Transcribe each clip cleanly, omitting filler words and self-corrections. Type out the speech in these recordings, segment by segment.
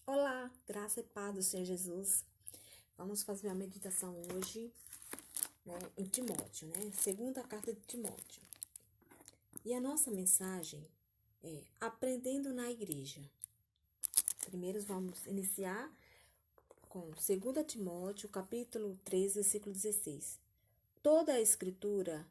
Olá, graça e paz do Senhor Jesus. Vamos fazer uma meditação hoje, em Timóteo, Segunda carta de Timóteo. E a nossa mensagem é Aprendendo na Igreja. Primeiro vamos iniciar com 2 Timóteo, capítulo 3, versículo 16. Toda a escritura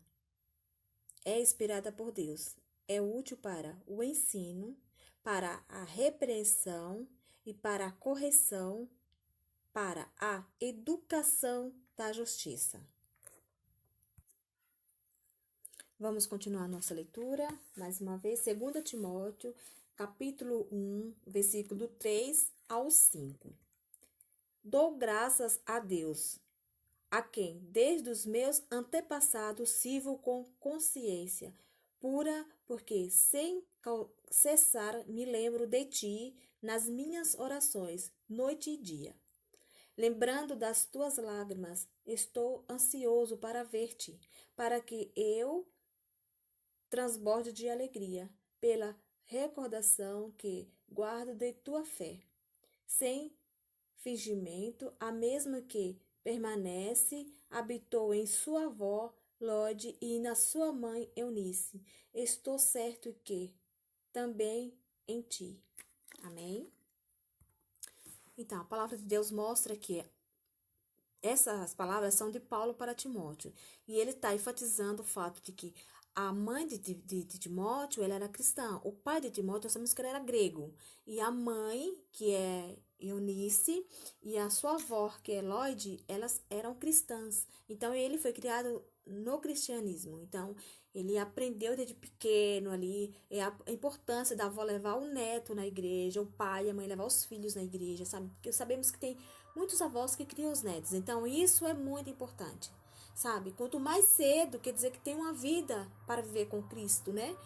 é inspirada por Deus, é útil para o ensino, para a repreensão e para a correção, para a educação da justiça. Vamos continuar nossa leitura, mais uma vez, 2 Timóteo, capítulo 1, versículo 3 ao 5. Dou graças a Deus, a quem, desde os meus antepassados, sirvo com consciência pura, porque sem cessar me lembro de ti nas minhas orações, noite e dia. Lembrando das tuas lágrimas, estou ansioso para ver-te, para que eu transborde de alegria, pela recordação que guardo de tua fé, sem fingimento, a mesma que permanece, habitou em sua avó Lode e na sua mãe Eunice. Estou certo que também em ti. Amém? Então, a palavra de Deus mostra que essas palavras são de Paulo para Timóteo. E ele está enfatizando o fato de que a mãe de Timóteo, ela era cristã. O pai de Timóteo, nós sabemos que ele era grego. E a mãe, que é Eunice, e a sua avó, que é Lloyd, elas eram cristãs. Então, ele foi criado no cristianismo. Então, ele aprendeu desde pequeno ali a importância da avó levar o neto na igreja, o pai e a mãe levar os filhos na igreja, sabe? Porque sabemos que tem muitos avós que criam os netos. Então, isso é muito importante, sabe? Quanto mais cedo, quer dizer que tem uma vida para viver com Cristo, né?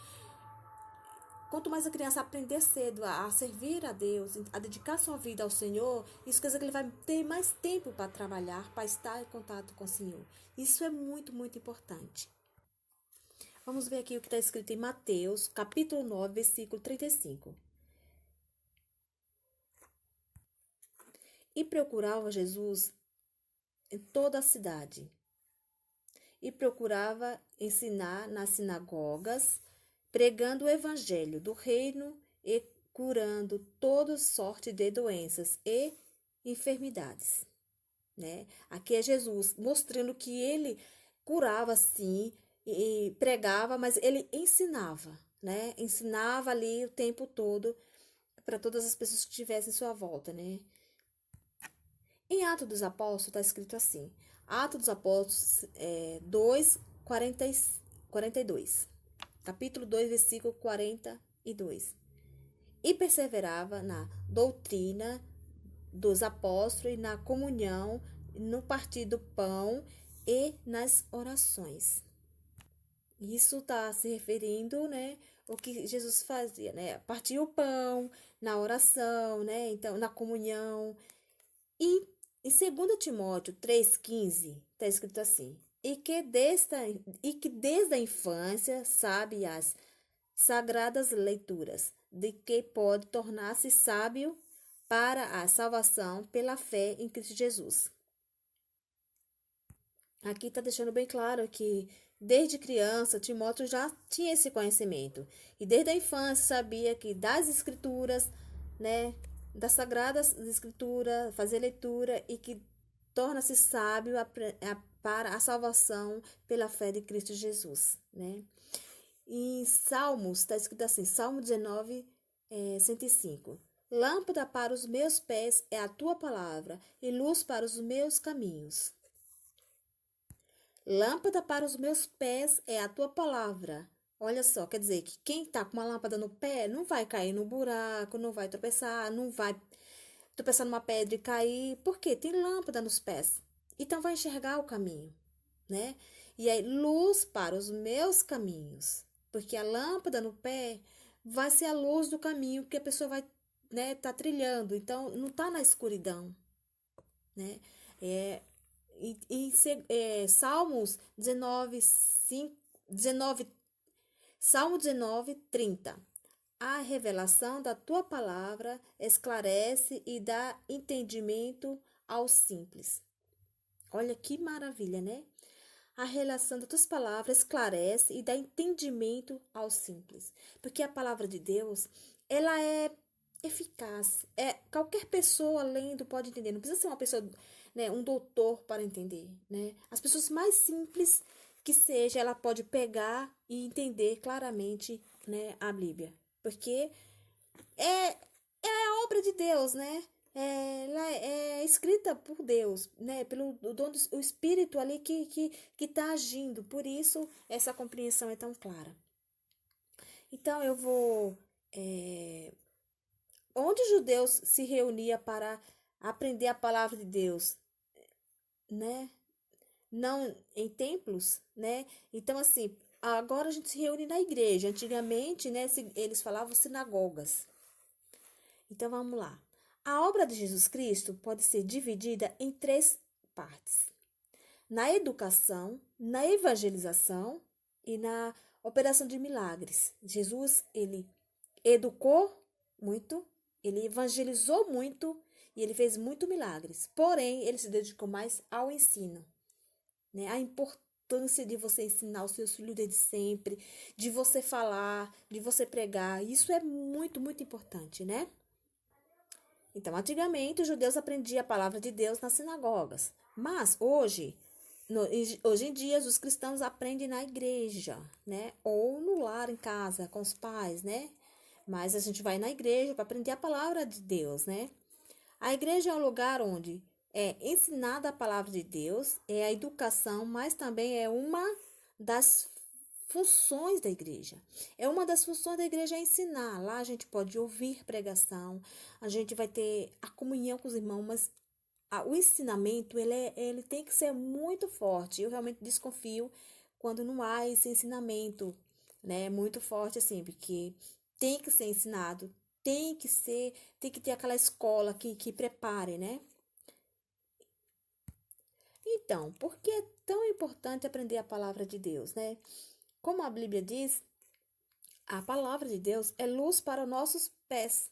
Quanto mais a criança aprender cedo a servir a Deus, a dedicar sua vida ao Senhor, isso quer dizer que ele vai ter mais tempo para trabalhar, para estar em contato com o Senhor. Isso é muito, muito importante. Vamos ver aqui o que está escrito em Mateus, capítulo 9, versículo 35. E procurava Jesus em toda a cidade, e procurava ensinar nas sinagogas, pregando o evangelho do reino e curando toda sorte de doenças e enfermidades, né? Aqui é Jesus mostrando que ele curava sim e pregava, mas ele ensinava, né? Ensinava ali o tempo todo para todas as pessoas que estivessem em sua volta, né? Em Atos dos Apóstolos está escrito assim, Atos dos Apóstolos 2, 42, capítulo 2, versículo 42. E perseverava na doutrina dos apóstolos e na comunhão, no partir do pão e nas orações. Isso está se referindo, né, o que Jesus fazia, né, partir o pão, na oração, né, então na comunhão. E em 2 Timóteo 3,15 está escrito assim: e que desde a infância sabe as sagradas leituras, de que pode tornar-se sábio para a salvação pela fé em Cristo Jesus. Aqui está deixando bem claro que desde criança Timóteo já tinha esse conhecimento e desde a infância sabia que das escrituras, né, das sagradas escrituras, fazer leitura e que torna-se sábio para a salvação pela fé de Cristo Jesus, né? Em Salmos está escrito assim, Salmo 19, 105. Lâmpada para os meus pés é a tua palavra e luz para os meus caminhos. Lâmpada para os meus pés é a tua palavra. Olha só, quer dizer que quem está com uma lâmpada no pé não vai cair no buraco, não vai tropeçar, não vai tropeçar numa pedra e cair, porque tem lâmpada nos pés. Então vai enxergar o caminho, né? E aí, luz para os meus caminhos, porque a lâmpada no pé vai ser a luz do caminho que a pessoa vai, né, tá trilhando. Então, não tá na escuridão, né? É, Salmos 19, 5, 19, Salmo 19, 30. A revelação da tua palavra esclarece e dá entendimento aos simples. Olha que maravilha, né? A relação das tuas palavras esclarece e dá entendimento aos simples. Porque a palavra de Deus, ela é eficaz. Qualquer pessoa lendo pode entender. Não precisa ser uma pessoa, né, um doutor para entender, né? As pessoas mais simples que seja, ela pode pegar e entender claramente, né, a Bíblia. Porque é a obra de Deus, né? Ela é escrita por Deus, né? Pelo dom do o Espírito ali que está agindo. Por isso, essa compreensão é tão clara. Então, eu vou... onde os judeus se reuniam para aprender a palavra de Deus, né? Não em templos, né? Então, assim, agora a gente se reúne na igreja. Antigamente, né, eles falavam sinagogas. Então vamos lá. A obra de Jesus Cristo pode ser dividida em três partes: na educação, na evangelização e na operação de milagres. Jesus, ele educou muito, ele evangelizou muito e ele fez muito milagres. Porém, ele se dedicou mais ao ensino, né? A importância de você ensinar os seus filhos desde sempre, de você falar, de você pregar. Isso é muito, muito importante, né? Então, antigamente, os judeus aprendiam a palavra de Deus nas sinagogas. Mas hoje em dia, os cristãos aprendem na igreja, né? Ou no lar, em casa, com os pais, né? Mas a gente vai na igreja para aprender a palavra de Deus, né? A igreja é um lugar onde é ensinada a palavra de Deus, é a educação, mas também é uma das funções da igreja. É uma das funções da igreja é ensinar. Lá a gente pode ouvir pregação, a gente vai ter a comunhão com os irmãos, mas o ensinamento ele tem que ser muito forte. Eu realmente desconfio quando não há esse ensinamento, né, muito forte assim, porque tem que ser ensinado, tem que ter aquela escola que prepare, né? Então, por que é tão importante aprender a palavra de Deus, né? Como a Bíblia diz, a palavra de Deus é luz para os nossos pés,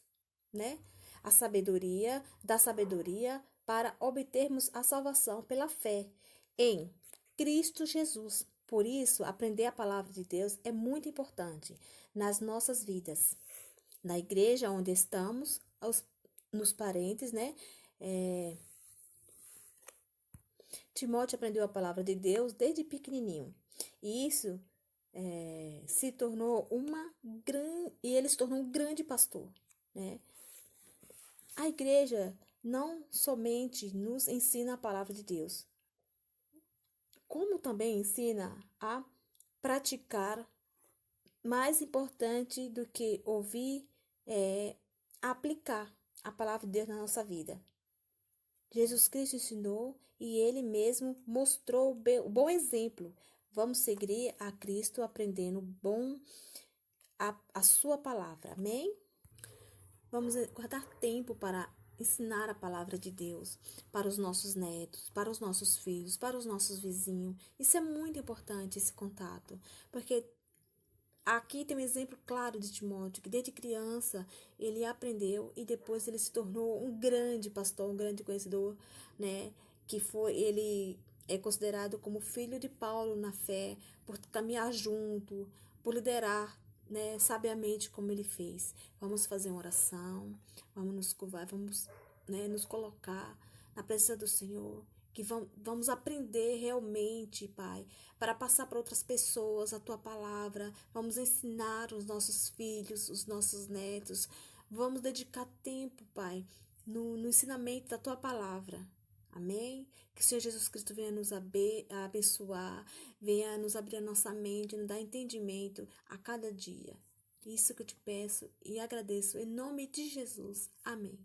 né? A sabedoria, da sabedoria para obtermos a salvação pela fé em Cristo Jesus. Por isso, aprender a palavra de Deus é muito importante nas nossas vidas. Na igreja onde estamos, nos parentes, né? Timóteo aprendeu a palavra de Deus desde pequenininho. E isso se tornou e ele se tornou um grande pastor, né? A igreja não somente nos ensina a palavra de Deus, como também ensina a praticar. Mais importante do que ouvir é aplicar a palavra de Deus na nossa vida. Jesus Cristo ensinou e ele mesmo mostrou o bom exemplo. Vamos seguir a Cristo aprendendo a sua palavra. Amém? Vamos guardar tempo para ensinar a palavra de Deus para os nossos netos, para os nossos filhos, para os nossos vizinhos. Isso é muito importante, esse contato, porque aqui tem um exemplo claro de Timóteo, que desde criança ele aprendeu e depois ele se tornou um grande pastor, um grande conhecedor, né? Ele é considerado como filho de Paulo na fé, por caminhar junto, por liderar, né, sabiamente como ele fez. Vamos fazer uma oração, vamos nos curvar, vamos, né, nos colocar na presença do Senhor, que vamos aprender realmente, Pai, para passar para outras pessoas a Tua palavra, vamos ensinar os nossos filhos, os nossos netos, vamos dedicar tempo, Pai, no ensinamento da Tua palavra. Amém? Que o Senhor Jesus Cristo venha nos abençoar, venha nos abrir a nossa mente, nos dar entendimento a cada dia. Isso que eu te peço e agradeço em nome de Jesus. Amém.